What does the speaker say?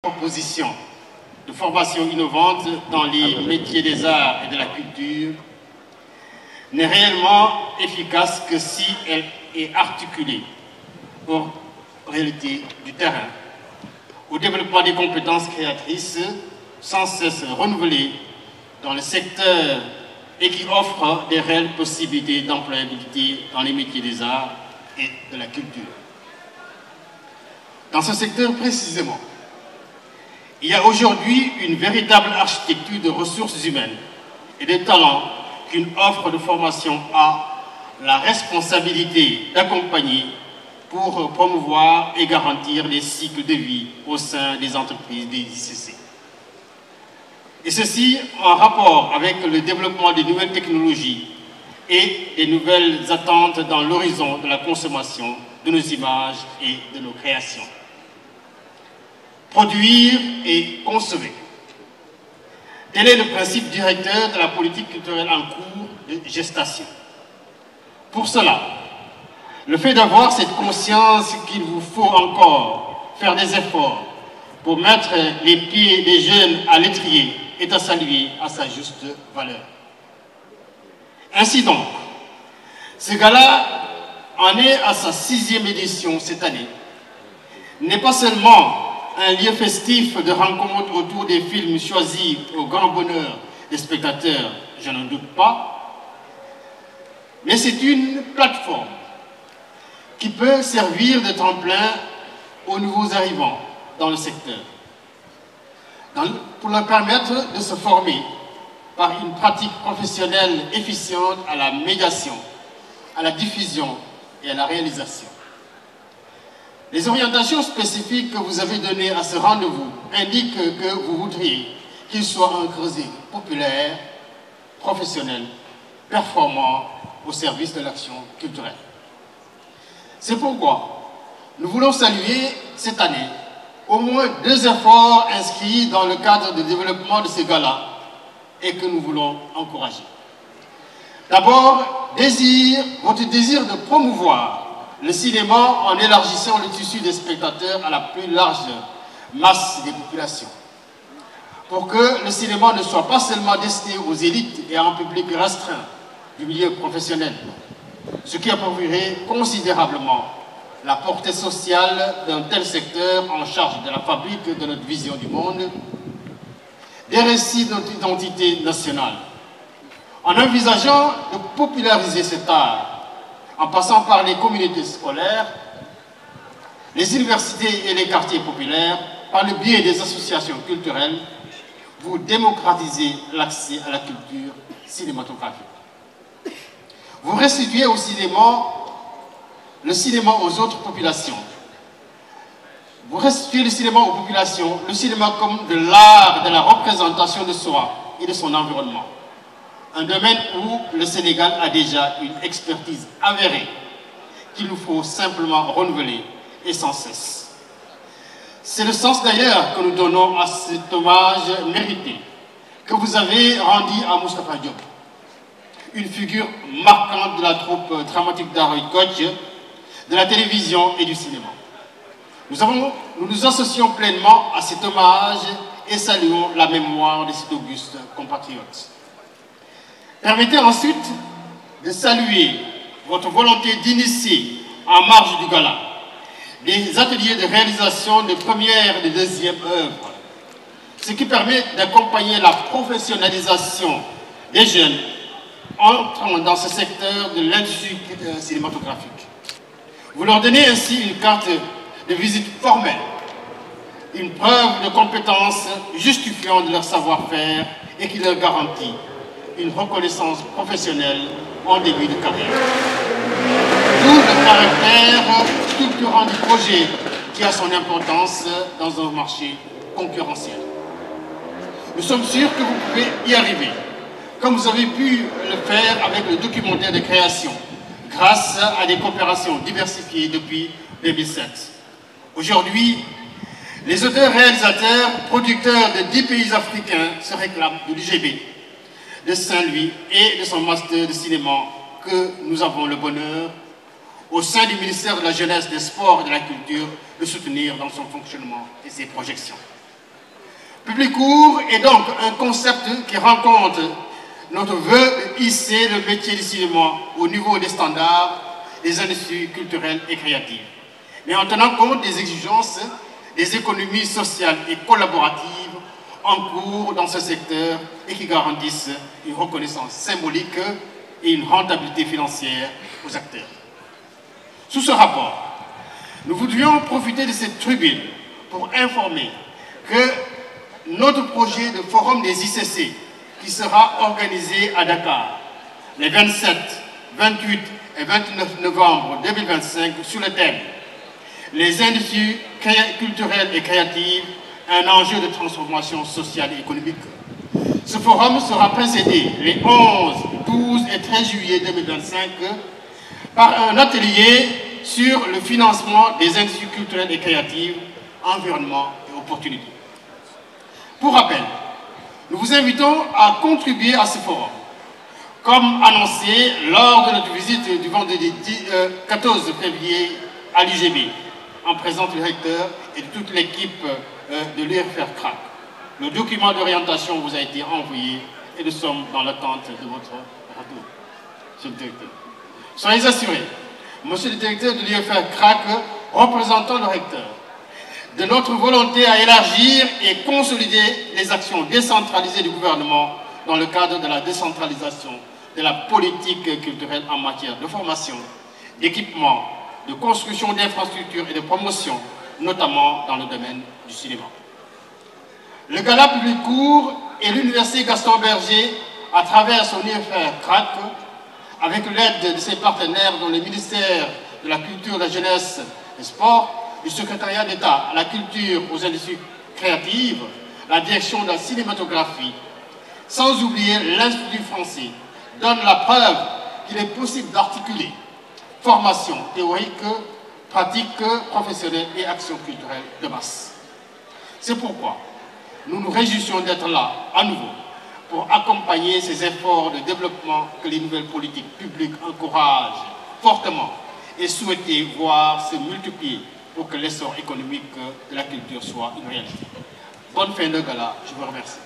Proposition de formation innovante dans les métiers des arts et de la culture n'est réellement efficace que si elle est articulée aux réalités du terrain, au développement des compétences créatrices sans cesse renouvelées dans le secteur et qui offre des réelles possibilités d'employabilité dans les métiers des arts et de la culture. Dans ce secteur précisément, il y a aujourd'hui une véritable architecture de ressources humaines et de talents qu'une offre de formation a la responsabilité d'accompagner pour promouvoir et garantir les cycles de vie au sein des entreprises des ICC. Et ceci en rapport avec le développement des nouvelles technologies et des nouvelles attentes dans l'horizon de la consommation de nos images et de nos créations. Produire et consommer. Tel est le principe directeur de la politique culturelle en cours de gestation. Pour cela, le fait d'avoir cette conscience qu'il vous faut encore faire des efforts pour mettre les pieds des jeunes à l'étrier est à saluer à sa juste valeur. Ainsi donc, ce gala en est à sa 6e édition cette année. N'est pas seulement un lieu festif de rencontre autour des films choisis au grand bonheur des spectateurs, je n'en doute pas, mais c'est une plateforme qui peut servir de tremplin aux nouveaux arrivants dans le secteur, pour leur permettre de se former par une pratique professionnelle efficiente à la médiation, à la diffusion et à la réalisation. Les orientations spécifiques que vous avez données à ce rendez-vous indiquent que vous voudriez qu'il soit un creuset populaire, professionnel, performant au service de l'action culturelle. C'est pourquoi nous voulons saluer cette année au moins 2 efforts inscrits dans le cadre de développement de ce gala et que nous voulons encourager. D'abord, votre désir de promouvoir le cinéma en élargissant le tissu des spectateurs à la plus large masse des populations. Pour que le cinéma ne soit pas seulement destiné aux élites et à un public restreint du milieu professionnel, ce qui appauvrirait considérablement la portée sociale d'un tel secteur en charge de la fabrique de notre vision du monde, des récits de notre identité nationale. En envisageant de populariser cet art, en passant par les communautés scolaires, les universités et les quartiers populaires, par le biais des associations culturelles, vous démocratisez l'accès à la culture cinématographique. Vous restituez au cinéma, le cinéma aux autres populations. Vous restituez le cinéma aux populations, le cinéma comme de l'art de la représentation de soi et de son environnement. Un domaine où le Sénégal a déjà une expertise avérée qu'il nous faut simplement renouveler et sans cesse. C'est le sens d'ailleurs que nous donnons à cet hommage mérité que vous avez rendu à Moustapha Diop, une figure marquante de la troupe dramatique d'Harold Koch, de la télévision et du cinéma. Nous nous associons pleinement à cet hommage et saluons la mémoire de cet auguste compatriote. Permettez ensuite de saluer votre volonté d'initier, en marge du gala, des ateliers de réalisation de première et de deuxième œuvres, ce qui permet d'accompagner la professionnalisation des jeunes entrant dans ce secteur de l'industrie cinématographique. Vous leur donnez ainsi une carte de visite formelle, une preuve de compétence justifiant de leur savoir-faire et qui leur garantit une reconnaissance professionnelle en début de carrière. D'où le caractère structurant du projet qui a son importance dans un marché concurrentiel. Nous sommes sûrs que vous pouvez y arriver, comme vous avez pu le faire avec le documentaire de création, grâce à des coopérations diversifiées depuis 2007. Aujourd'hui, les auteurs-réalisateurs, producteurs de 10 pays africains se réclament de l'UGB, de Saint-Louis et de son master de cinéma que nous avons le bonheur, au sein du ministère de la Jeunesse, des Sports et de la Culture, de soutenir dans son fonctionnement et ses projections. Public court est donc un concept qui rencontre notre vœu de hisser le métier du cinéma au niveau des standards des industries culturelles et créatives, mais en tenant compte des exigences des économies sociales et collaboratives en cours dans ce secteur et qui garantissent une reconnaissance symbolique et une rentabilité financière aux acteurs. Sous ce rapport, nous voudrions profiter de cette tribune pour informer que notre projet de forum des ICC, qui sera organisé à Dakar les 27, 28 et 29 novembre 2025 sur le thème « Les industries culturelles et créatives, un enjeu de transformation sociale et économique ». Ce forum sera précédé les 11, 12 et 13 juillet 2025 par un atelier sur le financement des industries culturelles et créatives, environnement et opportunités. Pour rappel, nous vous invitons à contribuer à ce forum, comme annoncé lors de notre visite du vendredi 14 février à l'UGB, en présence du recteur et de toute l'équipe de l'UFR CRAC. Le document d'orientation vous a été envoyé et nous sommes dans l'attente de votre retour, monsieur le directeur. Soyez assurés, monsieur le directeur de l'UFR CRAC, représentant le recteur, de notre volonté à élargir et consolider les actions décentralisées du gouvernement dans le cadre de la décentralisation de la politique culturelle en matière de formation, d'équipement, de construction d'infrastructures et de promotion, notamment dans le domaine du cinéma. Le Gala Public court et l'Université Gaston Berger, à travers son UFR CRAC, avec l'aide de ses partenaires dont le ministère de la Culture, de la Jeunesse et des Sports, du secrétariat d'État à la culture, aux industries créatives, la direction de la cinématographie, sans oublier l'Institut français, donne la preuve qu'il est possible d'articuler formation théorique, pratique professionnelle et action culturelle de masse. C'est pourquoi nous nous réjouissons d'être là à nouveau pour accompagner ces efforts de développement que les nouvelles politiques publiques encouragent fortement et souhaiter voir se multiplier pour que l'essor économique de la culture soit une réalité. Bonne fin de gala, je vous remercie.